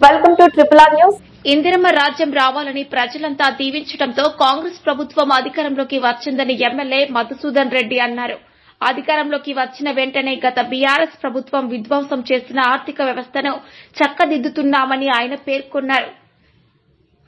Welcome to triple R news. Indiramma రాజ్యం రావాలని ప్రజలంతా దీవించడంతో కాంగ్రెస్ ప్రభుత్వం అధికారంలోకి వచ్చిందని ఎమ్మెల్యే మధుసూదన్ రెడ్డి అన్నారు. అధికారంలోకి వచ్చిన వెంటనే గత బీఆర్ఎస్ ప్రభుత్వం విధ్వంసం చేసిన ఆర్థిక వ్యవస్థను చక్కదిద్దుతున్నామని ఆయన పేర్కొన్నారు.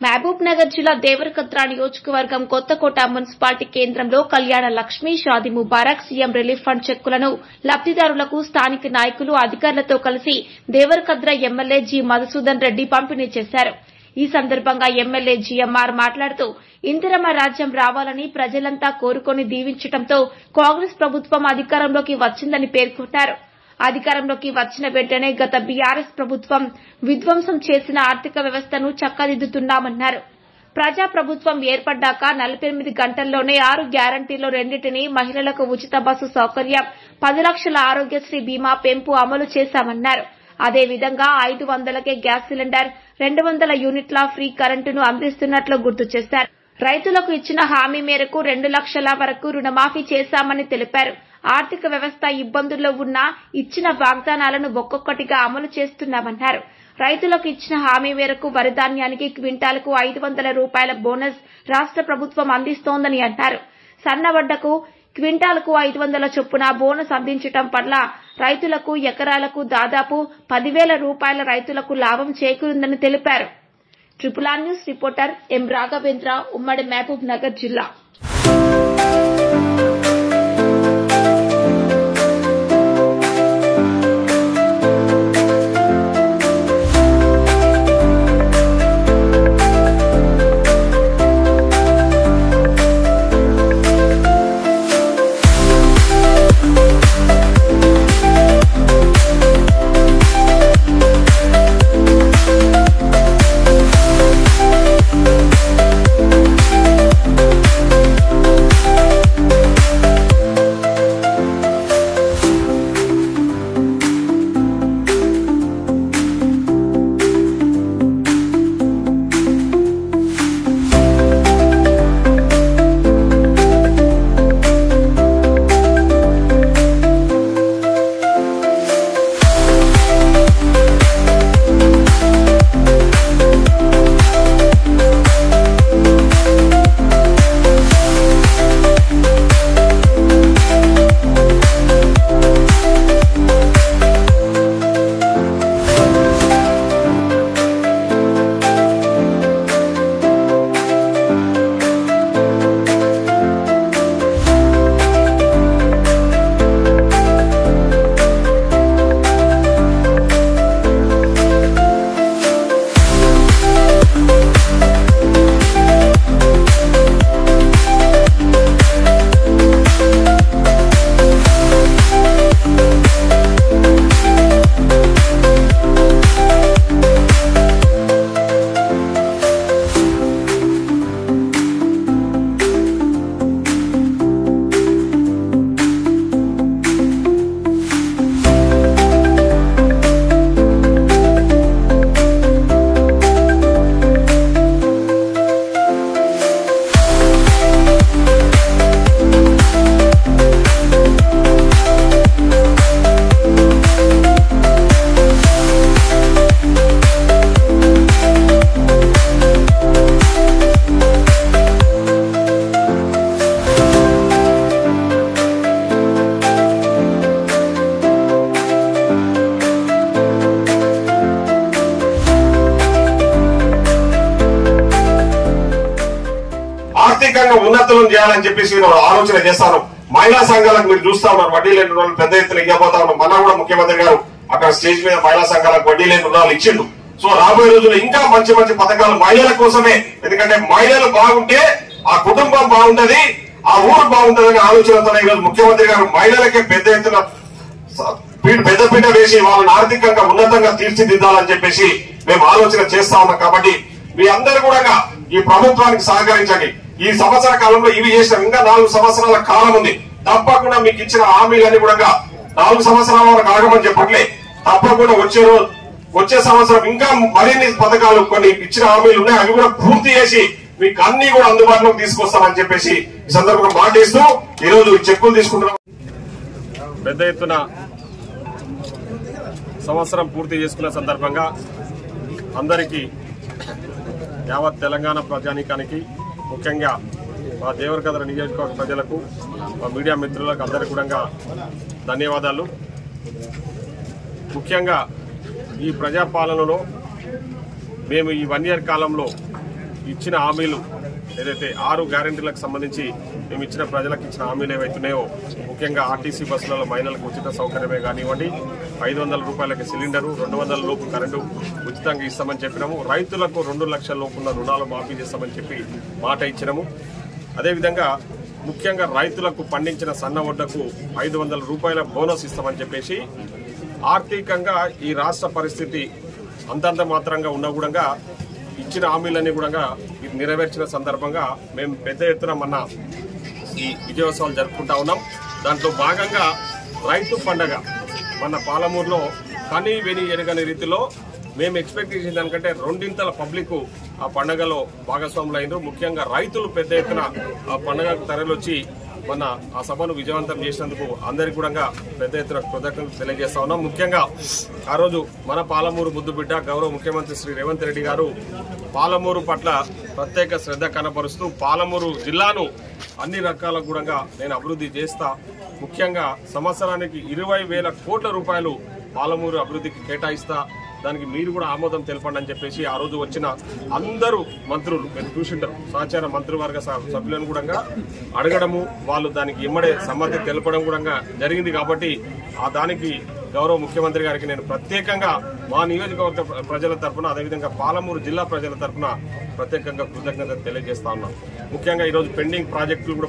మహబూబ్ నగర్ జిల్లా దేవరకద్ర నియోజకవర్గం కొత్తకోట మున్సిపాలిటీ కేంద్రంలో Kalyana Lakshmi, Shaadi Mubarak, CM relief fund చెక్కులను లబ్దిదారులకు స్థానిక నాయకులు అధికారులతో కలిసి దేవరకద్ర ఎమ్మెల్యే జి మధుసూదన్ రెడ్డి పంపిణీ చేశారు. ఈ సందర్భంగా ఎమ్మెల్యే జీఎంఆర్ మాట్లాడుతూ ఇందిరమ్మ రాజ్యం రావాలని ప్రజలంతా కోరుకొని దీవించడంతో కాంగ్రెస్ ప్రభుత్వం అధికారంలోకి వచ్చిందని పేర్కొన్నారు. అధికారంలోకి వచ్చిన వెంటనే గత బీఆర్ఎస్ ప్రభుత్వం విధ్వంసం చేసిన ఆర్థిక వ్యవస్థను చక్కదిద్దుతున్నామన్నారు. ప్రజా ప్రభుత్వం ఏర్పడ్డాక 48 గంటల్లోనే 6 గ్యారంటీలో రెండింటిని మహిళలకు ఉచిత బస్సు సౌకర్యం, 10 లక్షల ఆరోగ్యశ్రీ బీమా పెంపు అమలు చేశామన్నారు. అదేవిధంగా 500కే గ్యాస్ సిలిండర్, 200 యూనిట్ల ఫ్రీ కరెంటును అందిస్తున్నట్లు గుర్తు చేశారు. రైతులకు ఇచ్చిన హామీ మేరకు 2 లక్షల వరకు రుణమాఫీ చేశామని తెలిపారు. ఆర్థిక వ్యవస్థ ఇబ్బందుల్లో ఉన్నా ఇచ్చిన వాగ్దానాలను ఒక్కొక్కటిగా అమలు చేస్తున్నామన్నారు. రైతులకు ఇచ్చిన హామీ మేరకు వరి ధాన్యానికి క్వింటాలకు 500 రూపాయల బోనస్ రాష్ట్ర ప్రభుత్వం అందిస్తోందని అన్నారు. సన్నవడ్డకు క్వింటాలకు 500 చొప్పున బోనస్ అందించడం పట్ల రైతులకు ఎకరాలకు దాదాపు 10,000 రూపాయల రైతులకు లాభం చేకూరిందని తెలిపారు. ట్రిపుల్ ఆర్ న్యూస్ రిపోర్టర్ ఎం రాఘవేంద్ర, ఉమ్మడి మహబూబ్ నగర్ జిల్లా. ఆర్థికంగా ఉన్నతులను చేయాలని చెప్పేసి ఆలోచన చేస్తాను. మహిళా సంఘాలకు మీరు చూస్తా ఉన్నారు, వడ్డీ లేని రుణాలు పెద్ద ఎత్తున ఇవ్వబోతా ఉన్నారు. మన కూడా ముఖ్యమంత్రి గారు అక్కడ స్టేజ్ మీద మహిళా సంఘాలకు వడ్డీ లేని రుణాలు ఇచ్చిండు. సో రాబోయే రోజుల్లో ఇంకా మంచి మంచి పథకాలు మహిళల కోసమే, ఎందుకంటే మహిళలు బాగుంటే ఆ కుటుంబం బాగుంటది, ఆ ఊరు బాగుంటదని ఆలోచనతో ఈరోజు ముఖ్యమంత్రి గారు మహిళలకే పెద్ద ఎత్తున పెద్దపీట వేసి వాళ్ళని ఆర్థికంగా ఉన్నతంగా తీర్చిదిద్దాలని చెప్పేసి మేము ఆలోచన చేస్తా ఉన్నాం. కాబట్టి మీ అందరూ కూడా ఈ ప్రభుత్వానికి సహకరించండి. ఈ సంవత్సర కాలంలో ఇవి చేసిన ఇంకా 4 సంవత్సరాల కాలం ఉంది. తప్పకుండా మీకు ఇచ్చిన హామీలన్నీ కూడా 4 సంవత్సరాల వరకు ఆగమని చెప్పట్లే, తప్పకుండా వచ్చే సంవత్సరం ఇంకా మరిన్ని పథకాలు కొన్ని ఇచ్చిన హామీలు ఉన్నాయి, అవి కూడా పూర్తి చేసి మీకు అన్ని కూడా అందుబాటులోకి తీసుకొస్తామని చెప్పేసి ఈ సందర్భంగా మాటిస్తూ ఈరోజు చెక్కులు తీసుకుంటున్నాం. పెద్ద ఎత్తున సంవత్సరం పూర్తి చేసుకున్న సందర్భంగా అందరికీ యావత్ తెలంగాణ ప్రజానీకానికి ముఖ్యంగా మా దేవరకద్ర నియోజకవర్గ ప్రజలకు మా మీడియా మిత్రులకు అందరికీ కూడా ధన్యవాదాలు. ముఖ్యంగా ఈ ప్రజాపాలనలో మేము ఈ 1 year కాలంలో ఇచ్చిన హామీలు ఏదైతే 6 గ్యారెంటీలకు సంబంధించి మేము ఇచ్చిన ప్రజలకు ఇచ్చిన హామీలు ఏవైతున్నాయో ముఖ్యంగా ఆర్టీసీ బస్సులలో మహిళలకు ఉచిత సౌకర్యమే కానివ్వండి, 500 రూపాయలకి సిలిండరు, 200 లోపు కరెంటు ఉచితంగా ఇస్తామని చెప్పినాము. రైతులకు 2 లక్షల లోపున్న రుణాలు మాఫీ చేస్తామని చెప్పి మాట ఇచ్చినాము. అదేవిధంగా ముఖ్యంగా రైతులకు పండించిన సన్న వడ్డకు 500 రూపాయల బోనస్ ఇస్తామని చెప్పేసి ఆర్థికంగా ఈ రాష్ట్ర పరిస్థితి అంతంత మాత్రంగా ఉన్నా కూడా ఇచ్చిన హామీలన్నీ కూడా నెరవేర్చిన సందర్భంగా మేము పెద్ద ఎత్తున మన ఈ విజయోత్సవాలు జరుపుకుంటా ఉన్నాం. దాంట్లో భాగంగా రైతు పండగ మన పాలమూరులో కనీ వెని ఎరగని రీతిలో మేము ఎక్స్పెక్ట్ చేసిన దానికంటే 2 పబ్లిక్ ఆ పండుగలో భాగస్వాములు అయినారు. ముఖ్యంగా రైతులు పెద్ద ఎత్తున ఆ పండుగకు తరలివచ్చి మన ఆ సభను విజయవంతం చేసినందుకు అందరికీ కూడా పెద్ద ఎత్తున కృతజ్ఞతలు తెలియజేస్తా ఉన్నాం. ముఖ్యంగా ఆ రోజు మన పాలమూరు ముద్దుబిడ్డ గౌరవ ముఖ్యమంత్రి శ్రీ రేవంత్ రెడ్డి గారు పాలమూరు పట్ల ప్రత్యేక శ్రద్ధ కనబరుస్తూ పాలమూరు జిల్లాను అన్ని రకాల కూడా నేను అభివృద్ధి చేస్తా, ముఖ్యంగా సంవత్సరానికి 20,000 కోట్ల రూపాయలు పాలమూరు అభివృద్ధికి కేటాయిస్తా, దానికి మీరు కూడా ఆమోదం తెలపండి అని చెప్పేసి ఆ రోజు వచ్చిన అందరూ మంత్రులు మీరు చూసింటారు, సహచార మంత్రివర్గ సభ్యులను కూడా అడగడము, వాళ్ళు దానికి ఇమ్మడే సమ్మతి తెలపడం కూడా జరిగింది. కాబట్టి ఆ దానికి గౌరవ ముఖ్యమంత్రి గారికి నేను ప్రత్యేకంగా మా నియోజకవర్గ ప్రజల తరఫున అదేవిధంగా పాలమూరు జిల్లా ప్రజల తరఫున ప్రత్యేకంగా కృతజ్ఞతలు తెలియజేస్తా ఉన్నాం. ముఖ్యంగా ఈరోజు పెండింగ్ ప్రాజెక్టులు కూడా